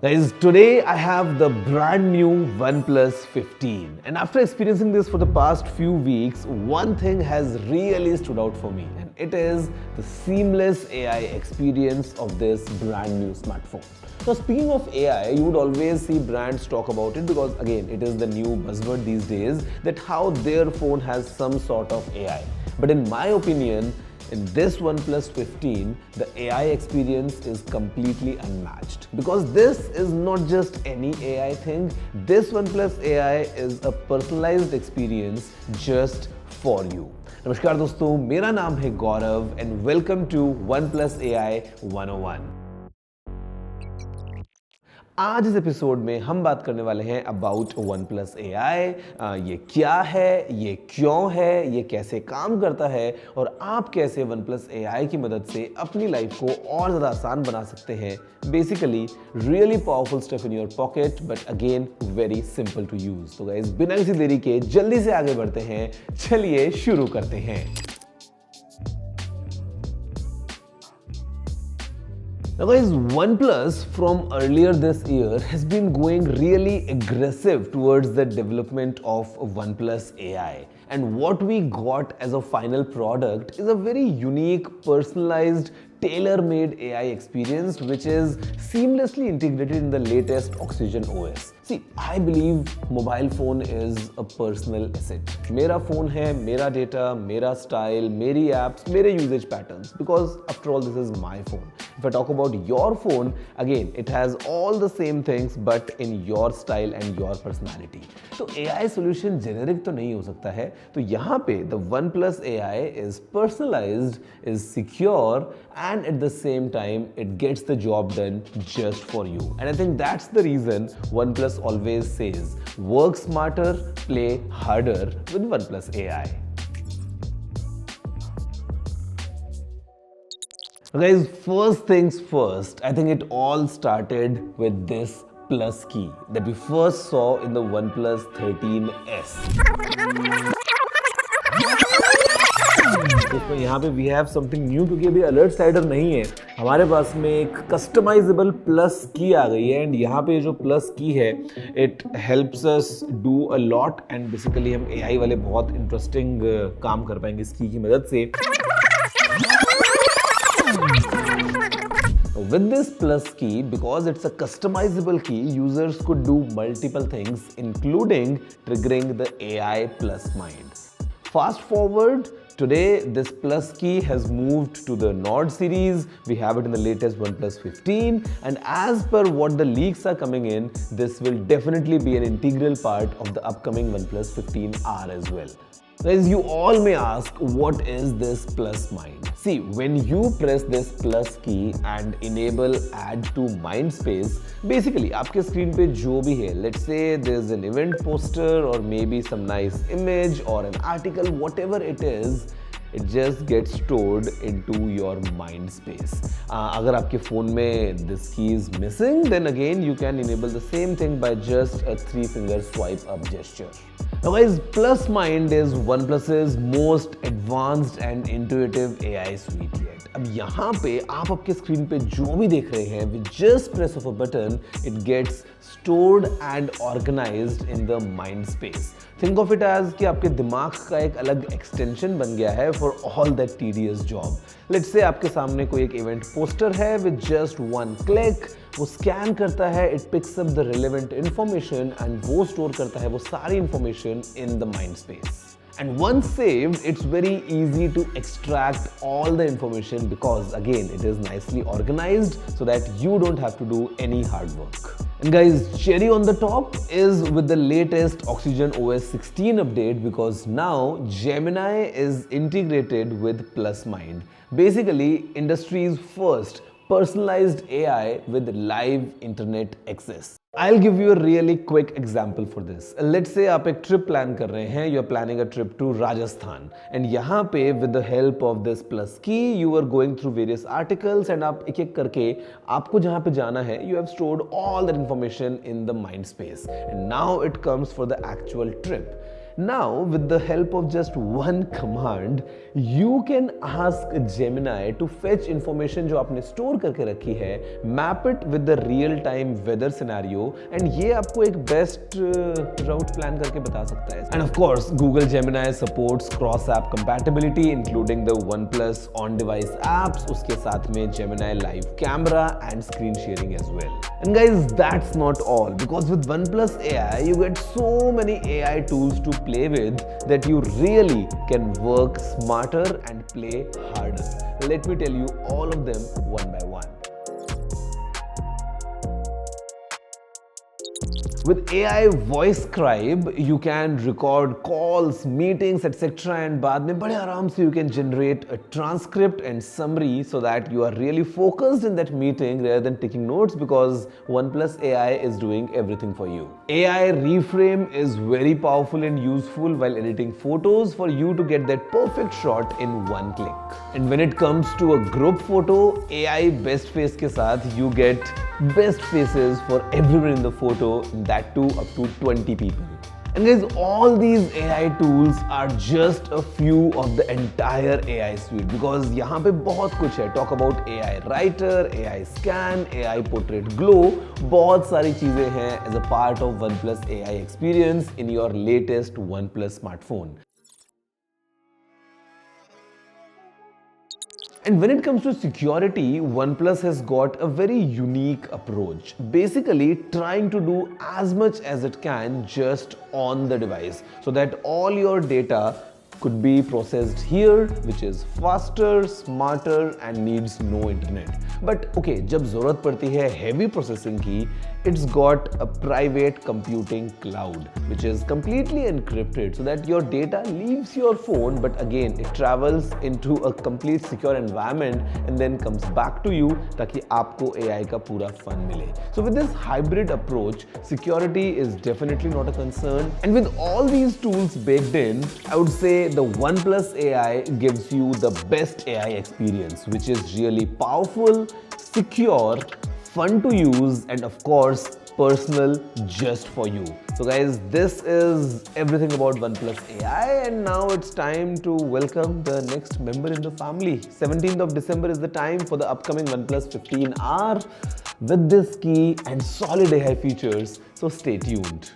Guys, today I have the brand new OnePlus 15, and after experiencing this for the past few weeks, one thing has really stood out for me, and it is the seamless AI experience of this brand new smartphone. Now, speaking of AI, you would always see brands talk about it because again, it is the new buzzword these days that how their phone has some sort of AI. But in my opinion, in this OnePlus 15, the AI experience is completely unmatched because this is not just any AI thing. This OnePlus AI is a personalized experience just for you. नमस्कार दोस्तों, मेरा नाम है गौरव and welcome to OnePlus AI 101. आज इस episode में हम बात करने वाले हैं अबाउट OnePlus AI. ये क्या है, ये क्यों है, ये कैसे काम करता है और आप कैसे OnePlus AI की मदद से अपनी लाइफ को और ज़्यादा आसान बना सकते हैं. Basically really powerful stuff in your pocket but again very simple to use. तो गाइस, बिना किसी देरी के जल्दी से आगे बढ़ते हैं. चलिए शुरू करते हैं. Now guys, OnePlus from earlier this year has been going really aggressive towards the development of OnePlus AI. And what we got as a final product is a very unique, personalized, tailor-made AI experience which is seamlessly integrated in the latest Oxygen OS. See, I believe mobile phone is a personal asset. मेरा phone है, मेरा data, मेरा style, मेरी apps, मेरे usage patterns because after all this is my phone. If I talk about your phone, again it has all the same things but in your style and your personality. तो AI solution generic तो नहीं हो सकता है. तो यहाँ पे the OnePlus AI is personalized, is secure and at the same time it gets the job done just for you. And I think that's the reason OnePlus always says work smarter, play harder with OnePlus AI. Guys, first things first, I think it all started with this plus key that we first saw in the OnePlus 13S. तो यहाँ पे we have something new क्योंकि अभी alert slider नहीं है. हमारे पास में एक कस्टमाइजेबल प्लस की आ गई है एंड यहाँ पे जो प्लस की है it helps us do a lot and basically हम AI वाले बहुत इंटरेस्टिंग काम कर पाएंगे इस की मदद से. With this plus key, because it's a customizable key, users could do multiple things, including triggering the AI plus mind. Fast forward, today this plus key has moved to the Nord series. We have it in the latest OnePlus 15, and as per what the leaks are coming in, this will definitely be an integral part of the upcoming OnePlus 15R as well. Guys, you all may ask, what is this plus mind? See, when you press this plus key and enable add to mind space, basically आपके screen पे जो भी है, let's say there's an event poster or maybe some nice image or an article, whatever it is, it just gets stored into your mind space. अगर आपके phone में this key is missing, then again you can enable the same thing by just a 3-finger swipe up gesture. Now guys, Plus Mind is OnePlus's most advanced and intuitive AI suite yet. अब यहाँ पे आप आपके screen पे जो भी देख रहे हैं, with just press of a button, it gets stored and organized in the mind space. Think of it as कि आपके दिमाग का एक अलग extension बन गया है for all that tedious job. Let's say आपके सामने कोई एक event poster है with just one click, वो स्कैन करता है, it picks up the relevant information and वो स्टोर करता है वो सारी information in the mind space. And once saved, it's very easy to extract all the information because again, it is nicely organized so that you don't have to do any hard work. And guys, cherry on the top is with the latest Oxygen OS 16 update because now Gemini is integrated with Plus Mind. Basically, industry's first personalized AI with live internet access. I'll give you a really quick example for this. Let's say आप एक trip plan कर रहे हैं, you're planning a trip to Rajasthan and यहाँ पे with the help of this plus key you are going through various articles and आप एक एक करके आपको जहाँ पे जाना है you have stored all that information in the mind space and now it comes for the actual trip. Now, with the help of just one command, you can ask Gemini to fetch information जो आपने store करके रखी है, map it with the real-time weather scenario, and ये आपको एक best route plan करके बता सकता है. And of course, Google Gemini supports cross-app compatibility, including the OnePlus on-device apps, उसके साथ में Gemini Live Camera and screen sharing as well. And guys, that's not all, because with OnePlus AI, you get so many AI tools to play with that you really can work smarter and play harder. Let me tell you all of them one by one. With AI Voice Scribe, you can record calls, meetings, etc. and बाद में बड़े आराम से you can generate a transcript and summary so that you are really focused in that meeting rather than taking notes, because OnePlus AI is doing everything for you. AI Reframe is very powerful and useful while editing photos for you to get that perfect shot in one click. And when it comes to a group photo, AI Best Face के साथ you get best faces for everyone in the photo, that too up to 20 people. And guys, all these AI tools are just a few of the entire AI suite, because यहाँ पे बहुत कुछ है. Talk about AI Writer, AI Scan, AI Portrait Glow, बहुत सारी चीजें हैं as a part of OnePlus AI experience in your latest OnePlus smartphone. And when it comes to security, OnePlus has got a very unique approach. Basically, trying to do as much as it can just on the device, so that all your data could be processed here, which is faster, smarter and needs no internet. But okay, जब ज़रूरत पड़ती है heavy processing की, it's got a private computing cloud, which is completely encrypted so that your data leaves your phone, but again, it travels into a complete secure environment and then comes back to you ताकि आपको AI का पूरा fun मिले. So with this hybrid approach, security is definitely not a concern. And with all these tools baked in, I would say the OnePlus AI gives you the best AI experience, which is really powerful, secure, fun to use, and of course personal just for you. So guys, this is everything about OnePlus AI, and now it's time to welcome the next member in the family. 17th of December is the time for the upcoming OnePlus 15R with this key and solid AI features, so stay tuned.